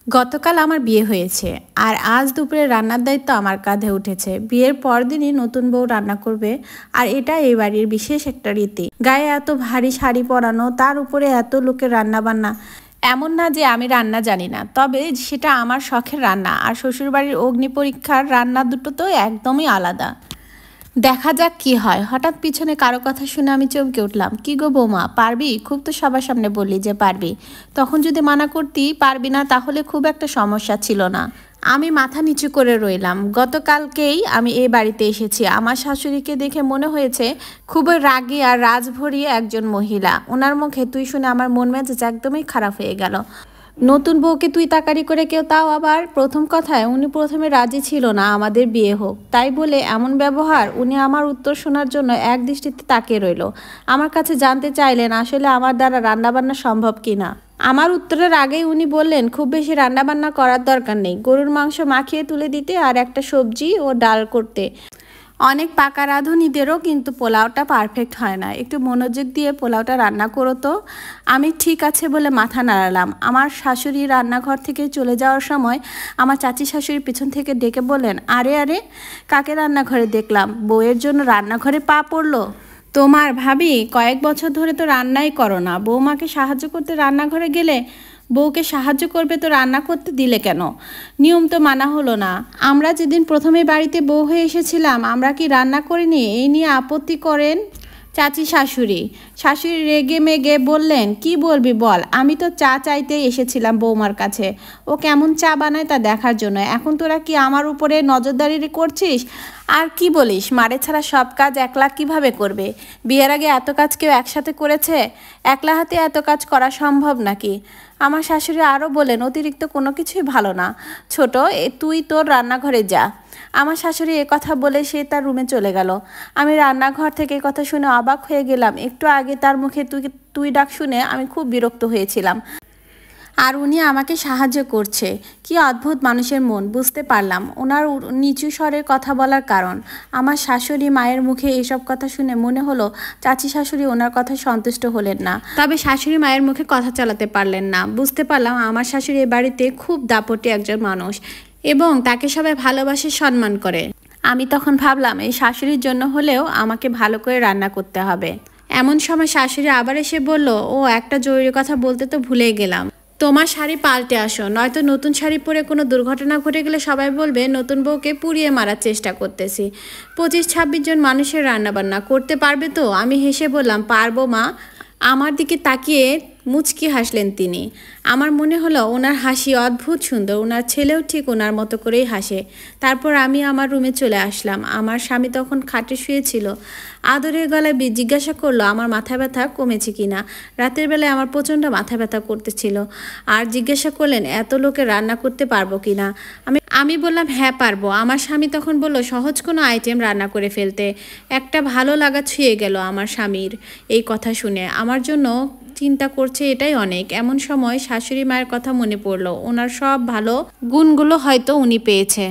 গতকাল আমার বিয়ে হয়েছে আর আজ দুপুরে রান্নার দায়িত্ব আমার কাঁধে উঠেছে। বিয়ের পরদিনই নতুন বউ রান্না করবে আর এটা এই বাড়ির বিশেষ একটা রীতি। গায়ে এত ভারী শাড়ি পরানো, তার উপরে এত লোকের রান্না বান্না। এমন না যে আমি রান্না জানি না, তবে সেটা আমার শখের রান্না। আর শ্বশুরবাড়ির অগ্নি পরীক্ষার রান্না দুটো তো একদমই আলাদা। দেখা যাক কি হয়। হঠাৎ পিছনে কারো কথা শুনে আমি চমকে উঠলাম। কি গো বৌমা, পারবি? খুব তো সবার সামনে বললি যে পারবি, তখন যদি মানা করতি পারবি না তাহলে খুব একটা সমস্যা ছিল না। আমি মাথা নিচু করে রইলাম। গতকালকেই আমি এই বাড়িতে এসেছি। আমার শাশুড়িকে দেখে মনে হয়েছে খুবই রাগী আর রাজভরী একজন মহিলা। ওনার মুখে তুই শুনে আমার মন মেজাজ একদমই খারাপ হয়ে গেল। নতুন বউকে তুই তাকারি করে কেউ, তাও আবার প্রথম কথায় উনি প্রথমে রাজি ছিল না আমাদের বিয়ে হোক, তাই বলে এমন ব্যবহার। উনি আমার উত্তর শোনার জন্য এক দৃষ্টিতে তাকিয়ে রইল। আমার কাছে জানতে চাইলেন আসলে আমার দ্বারা রান্নাবান্না সম্ভব কিনা। আমার উত্তরের আগেই উনি বললেন খুব বেশি রান্নাবান্না করার দরকার নেই, গরুর মাংস মাখিয়ে তুলে দিতে আর একটা সবজি ও ডাল করতে। অনেক পাকা রাঁধুনিদেরও কিন্তু পোলাওটা পারফেক্ট হয় না, একটু মনোযোগ দিয়ে পোলাওটা রান্না করো তো। আমি ঠিক আছে বলে মাথা নাড়ালাম। আমার শাশুড়ি রান্নাঘর থেকে চলে যাওয়ার সময় আমার চাচি শাশুড়ি পিছন থেকে ডেকে বললেন, আরে আরে, কাকে রান্নাঘরে দেখলাম? বউয়ের জন্য রান্নাঘরে পা পড়লো তোমার? ভাবি, কয়েক বছর ধরে তো রান্নাই করো না, বৌমাকে সাহায্য করতে রান্নাঘরে গেলে। বউকে সাহায্য করবে তো রান্না করতে দিলে কেন? নিয়ম তো মানা হলো না। আমরা যেদিন প্রথমে বাড়িতে বউ হয়ে এসেছিলাম আমরা কি রান্না করিনি? এই নিয়ে আপত্তি করেন চাচি শাশুড়ি। শাশুড়ি রেগে মেগে বললেন, কি বলবি বল, আমি তো চা চাইতেই এসেছিলাম বৌমার কাছে, ও কেমন চা বানায় তা দেখার জন্য। এখন তোরা কি আমার উপরে নজরদারি করছিস? আর কি বলিস, মারে ছাড়া সব কাজ একলা কিভাবে করবে? বিয়ের আগে এত কাজ কেউ একসাথে করেছে? একলা হাতে এত কাজ করা সম্ভব নাকি? আমার শাশুড়ি আরও বলেন, অতিরিক্ত কোনো কিছুই ভালো না, ছোট তুই তোর রান্নাঘরে যা। আমার শাশুড়ি কথা বলে সে তার রুমে চলে গেল। আমি রান্নাঘর থেকে কথা শুনে অবাক হয়ে গেলাম। একটু আগে তার মুখে তুই তুই ডাক শুনে আমি খুব বিরক্ত হয়েছিলাম, আর উনি আমাকে সাহায্য করছে। কি অদ্ভুত মানুষের মন, বুঝতে পারলাম ওনার নিচু স্বরের কথা বলার কারণ। আমার শাশুড়ি মায়ের মুখে এসব কথা শুনে মনে হলো চাচি শাশুড়ি ওনার কথা সন্তুষ্ট হলেন না, তবে শাশুড়ি মায়ের মুখে কথা চালাতে পারলেন না। বুঝতে পারলাম আমার শাশুড়ি এ বাড়িতে খুব দাপটে একজন মানুষ এবং তাকে সবাই ভালোবাসে, সম্মান করে। আমি তখন ভাবলাম এই শাশুড়ির জন্য হলেও আমাকে ভালো করে রান্না করতে হবে। এমন সময় শাশুড়ি আবার এসে বলল, ও একটা জরুরি কথা বলতে তো ভুলেই গেলাম, তোমার শাড়ি পাল্টে আসো, নয়তো নতুন শাড়ি পরে কোনো দুর্ঘটনা ঘটে গেলে সবাই বলবে নতুন বউকে পুড়িয়ে মারার চেষ্টা করতেছি। 25-26 জন মানুষের রান্নাবান্না করতে পারবে তো? আমি হেসে বললাম, পারবো মা। আমার দিকে তাকিয়ে মুচকি হাসলেন তিনি। আমার মনে হলো ওনার হাসি অদ্ভুত সুন্দর, ওনার ছেলেও ঠিক ওনার মতো করেই হাসে। তারপর আমি আমার রুমে চলে আসলাম। আমার স্বামী তখন খাটে শুয়েছিল। আদরের গলায় জিজ্ঞাসা করলো আমার মাথা ব্যথা কমেছে কিনা। রাতের বেলায় আমার প্রচণ্ড মাথা ব্যথা করতেছিল, আর জিজ্ঞাসা করলেন এত লোকের রান্না করতে পারবো কিনা। আমি বললাম হ্যাঁ পারবো। আমার স্বামী তখন বলল সহজ কোনো আইটেম রান্না করে ফেলতে। একটা ভালো লাগা ছুঁয়ে গেল আমার স্বামীর এই কথা শুনে। আমার জন্য চিন্তা করছে এটাই অনেক। এমন সময় শাশুড়ি মায়ের কথা মনে পড়লো, ওনার সব ভালো গুণগুলো হয়তো উনি পেয়েছে।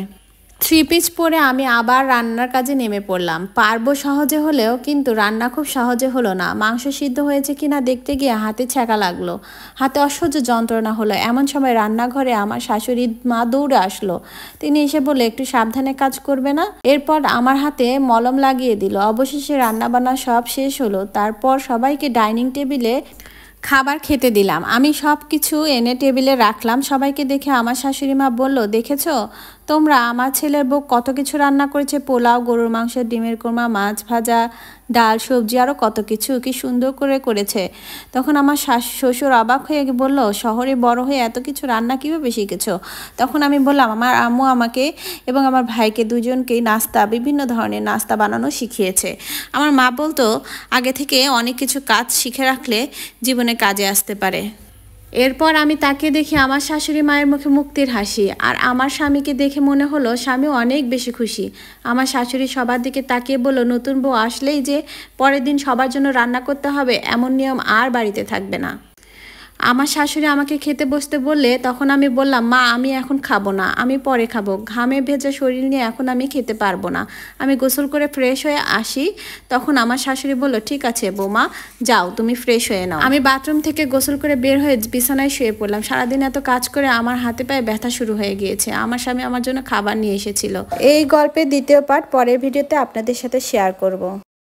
3 পিস পরে আমি আবার রান্নার কাজে নেমে পড়লাম। পারবো সহজে হলেও, কিন্তু রান্না খুব সহজে হলো না। মাংস সিদ্ধ হয়েছে কিনা দেখতে গিয়ে হাতে ছ্যাঁকা লাগলো, হাতে অসহ্য যন্ত্রণা হলো। এমন সময় রান্নাঘরে আমার শাশুড়ি মা দৌড়ে আসলো। তিনি এসে বলে, একটু সাবধানে কাজ করবে না? এরপর আমার হাতে মলম লাগিয়ে দিল। অবশেষে রান্নাবান্না সব শেষ হলো। তারপর সবাইকে ডাইনিং টেবিলে খাবার খেতে দিলাম। আমি সব কিছু এনে টেবিলে রাখলাম। সবাইকে দেখে আমার শাশুড়ি মা বলল, দেখেছো তোমরা আমার ছেলের বউ কত কিছু রান্না করেছে? পোলাও, গরুর মাংস, ডিমের কোরমা, মাছ ভাজা, ডাল, সবজি, আরও কত কিছু, কি সুন্দর করে করেছে। তখন আমার শ্বশুর অবাক হয়ে বলল, শহরে বড় হয়ে এত কিছু রান্না কীভাবে শিখেছো? তখন আমি বললাম, আমার আম্মু আমাকে এবং আমার ভাইকে দুজনকেই বিভিন্ন ধরনের নাস্তা বানানো শিখিয়েছে। আমার মা বলতো আগে থেকে অনেক কিছু কাজ শিখে রাখলে জীবনে কাজে আসতে পারে। এরপর আমি তাকে দেখি আমার শাশুড়ি মায়ের মুখে মুক্তির হাসি, আর আমার স্বামীকে দেখে মনে হলো স্বামীও অনেক বেশি খুশি। আমার শাশুড়ি সবার দিকে তাকিয়ে বলল, নতুন বউ আসলেই যে পরের দিন সবার জন্য রান্না করতে হবে এমন নিয়ম আর বাড়িতে থাকবে না। আমার শাশুড়ি আমাকে খেতে বসতে বললে তখন আমি বললাম, মা আমি এখন খাবো না, আমি পরে খাবো, ঘামে ভেজা শরীর নিয়ে এখন আমি খেতে পারবো না, আমি গোসল করে ফ্রেশ হয়ে আসি। তখন আমার শাশুড়ি বলল, ঠিক আছে বৌমা, যাও তুমি ফ্রেশ হয়ে নাও। আমি বাথরুম থেকে গোসল করে বের হয়ে বিছানায় শুয়ে পড়লাম। সারাদিন এত কাজ করে আমার হাতে পায়ে ব্যথা শুরু হয়ে গিয়েছে। আমার স্বামী আমার জন্য খাবার নিয়ে এসেছিল। এই গল্পের দ্বিতীয় পার্ট পরের ভিডিওতে আপনাদের সাথে শেয়ার করব।